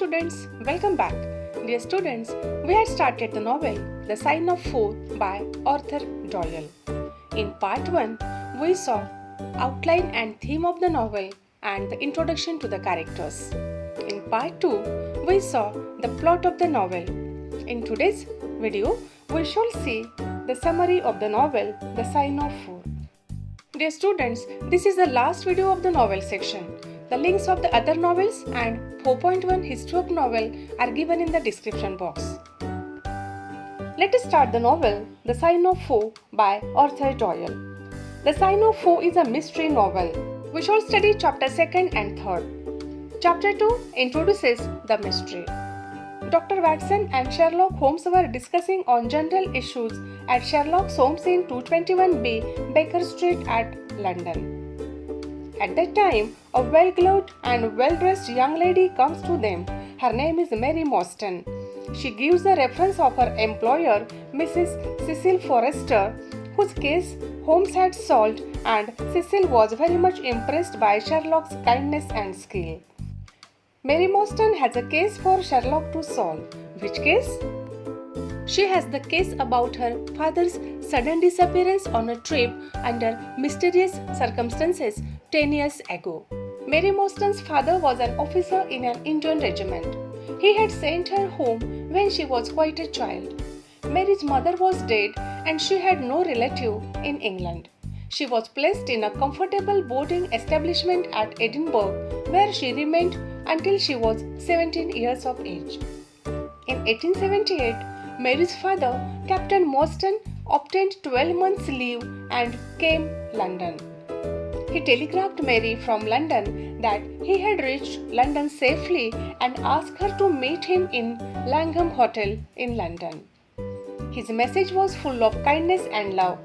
students, welcome back. Dear students, we had started the novel The Sign of Four by Arthur Doyle. In part 1, we saw outline and theme of the novel and the introduction to the characters. In part 2, we saw the plot of the novel. In today's video, we shall see the summary of the novel The Sign of Four. Dear students, this is the last video of the novel section. The links of the other novels and 4.1 History of Novel are given in the description box. Let us start the novel The Sign of Four by Arthur Doyle. The Sign of Four is a mystery novel. We shall study chapter 2nd and 3rd. Chapter 2 introduces the mystery. Dr. Watson and Sherlock Holmes were discussing on general issues at Sherlock Holmes in 221B Baker Street at London. At that time, a well-gloved and well-dressed young lady comes to them. Her name is Mary Mostyn. She gives the reference of her employer, Mrs. Cecil Forrester, whose case Holmes had solved, and Cecil was very much impressed by Sherlock's kindness and skill. Mary Mostyn has a case for Sherlock to solve. Which case? She has the case about her father's sudden disappearance on a trip under mysterious circumstances 10 years ago. Mary Mostyn's father was an officer in an Indian regiment. He had sent her home when she was quite a child. Mary's mother was dead and she had no relative in England. She was placed in a comfortable boarding establishment at Edinburgh, where she remained until she was 17 years of age. In 1878, Mary's father, Captain Mostyn, obtained 12 months' leave and came London. He telegraphed Mary from London that he had reached London safely and asked her to meet him in Langham Hotel in London. His message was full of kindness and love.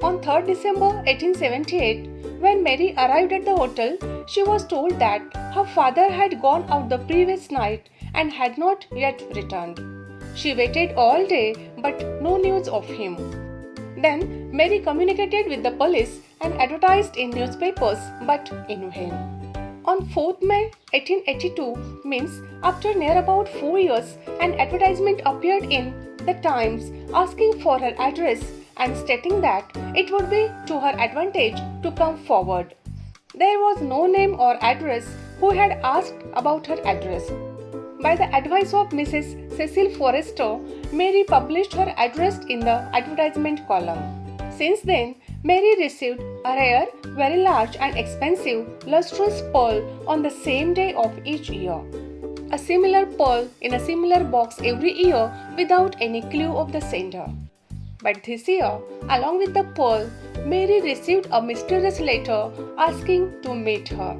On 3rd December 1878, when Mary arrived at the hotel, she was told that her father had gone out the previous night and had not yet returned. She waited all day, but no news of him. Then Mary communicated with the police and advertised in newspapers, but in vain. On 4th May 1882, means after near about 4 years, an advertisement appeared in the Times asking for her address and stating that it would be to her advantage to come forward. There was no name or address who had asked about her address. By the advice of Mrs. Cecil Forrester, Mary published her address in the advertisement column. Since then, Mary received a rare, very large and expensive lustrous pearl on the same day of each year. A similar pearl in a similar box every year without any clue of the sender. But this year, along with the pearl, Mary received a mysterious letter asking to meet her.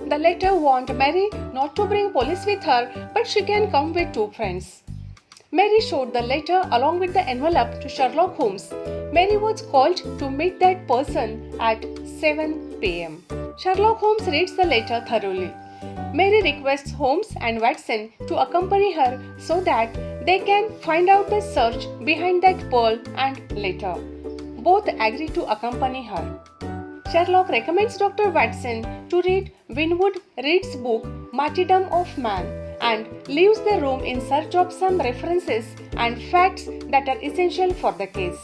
The letter warned Mary not to bring police with her, but she can come with 2 friends. Mary showed the letter along with the envelope to Sherlock Holmes. Mary was called to meet that person at 7 p.m. Sherlock Holmes reads the letter thoroughly. Mary requests Holmes and Watson to accompany her so that they can find out the search behind that pearl and letter. Both agree to accompany her. Sherlock recommends Dr. Watson to read Winwood Read's book Martyrdom of Man and leaves the room in search of some references and facts that are essential for the case.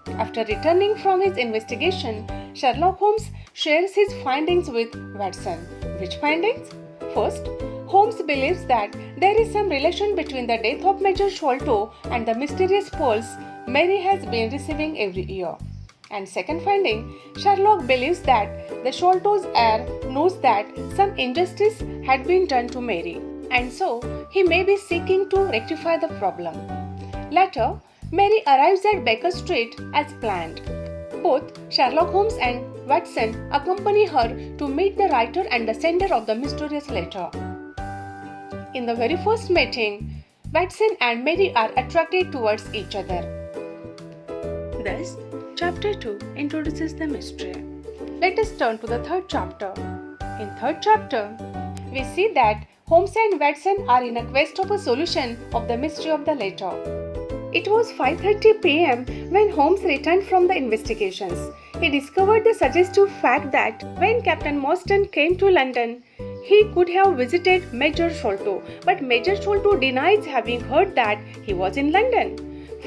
After returning from his investigation, Sherlock Holmes shares his findings with Watson. Which findings? First, Holmes believes that there is some relation between the death of Major Sholto and the mysterious pearls Mary has been receiving every year. And second finding, Sherlock believes that the Sholto's heir knows that some injustice had been done to Mary, and so he may be seeking to rectify the problem. Later, Mary arrives at Baker Street as planned. Both Sherlock Holmes and Watson accompany her to meet the writer and the sender of the mysterious letter. In the very first meeting, Watson and Mary are attracted towards each other. Thus, Chapter 2 introduces the mystery. Let us turn to the 3rd chapter. In 3rd chapter, we see that Holmes and Watson are in a quest of a solution of the mystery of the letter. It was 5:30 p.m. when Holmes returned from the investigations. He discovered the suggestive fact that when Captain Mostyn came to London, he could have visited Major Sholto, but Major Sholto denies having heard that he was in London.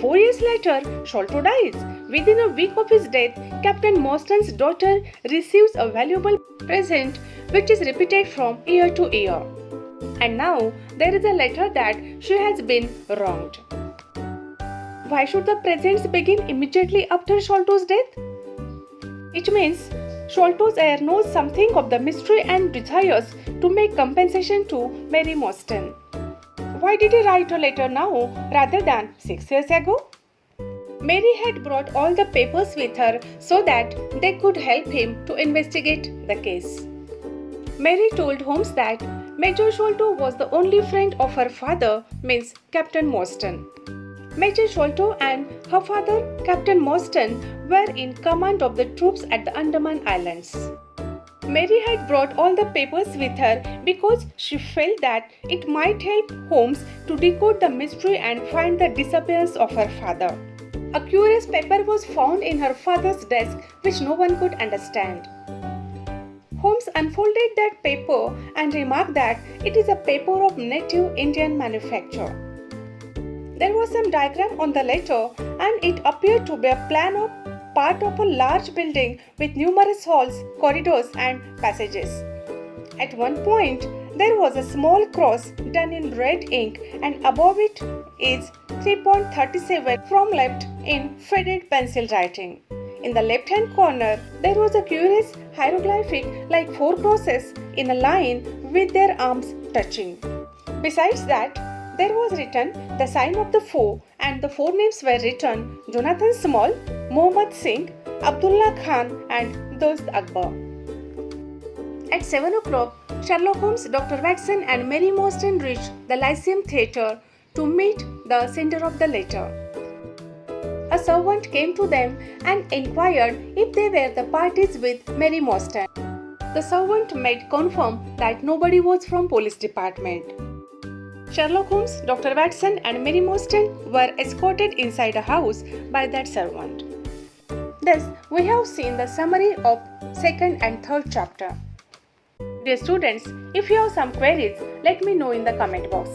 4 years later, Sholto dies. Within a week of his death, Captain Mostyn's daughter receives a valuable present which is repeated from year to year. And now there is a letter that she has been wronged. Why should the presents begin immediately after Sholto's death? It means Sholto's heir knows something of the mystery and desires to make compensation to Mary Mostyn. Why did he write a letter now rather than 6 years ago? Mary had brought all the papers with her so that they could help him to investigate the case. Mary told Holmes that Major Sholto was the only friend of her father, means Captain Mostyn. Major Sholto and her father, Captain Mostyn, were in command of the troops at the Andaman Islands. Mary had brought all the papers with her because she felt that it might help Holmes to decode the mystery and find the disappearance of her father. A curious paper was found in her father's desk which no one could understand. Holmes unfolded that paper and remarked that it is a paper of native Indian manufacture. There was some diagram on the letter and it appeared to be a plan of part of a large building with numerous halls, corridors and passages. At one point, there was a small cross done in red ink and above it is 3.37 from left in faded pencil writing. In the left-hand corner, there was a curious hieroglyphic like 4 crosses in a line with their arms touching. Besides that, there was written the sign of the 4 and the 4 names were written Jonathan Small, Mohammad Singh, Abdullah Khan and Dost Akbar. At 7 o'clock, Sherlock Holmes, Dr. Watson and Mary Mostyn reached the Lyceum Theatre to meet the sender of the letter. A servant came to them and inquired if they were the parties with Mary Mostyn. The servant made confirm that nobody was from police department. Sherlock Holmes, Dr. Watson and Mary Mostyn were escorted inside a house by that servant. Thus, we have seen the summary of 2nd and 3rd chapter. Dear students, if you have some queries, let me know in the comment box.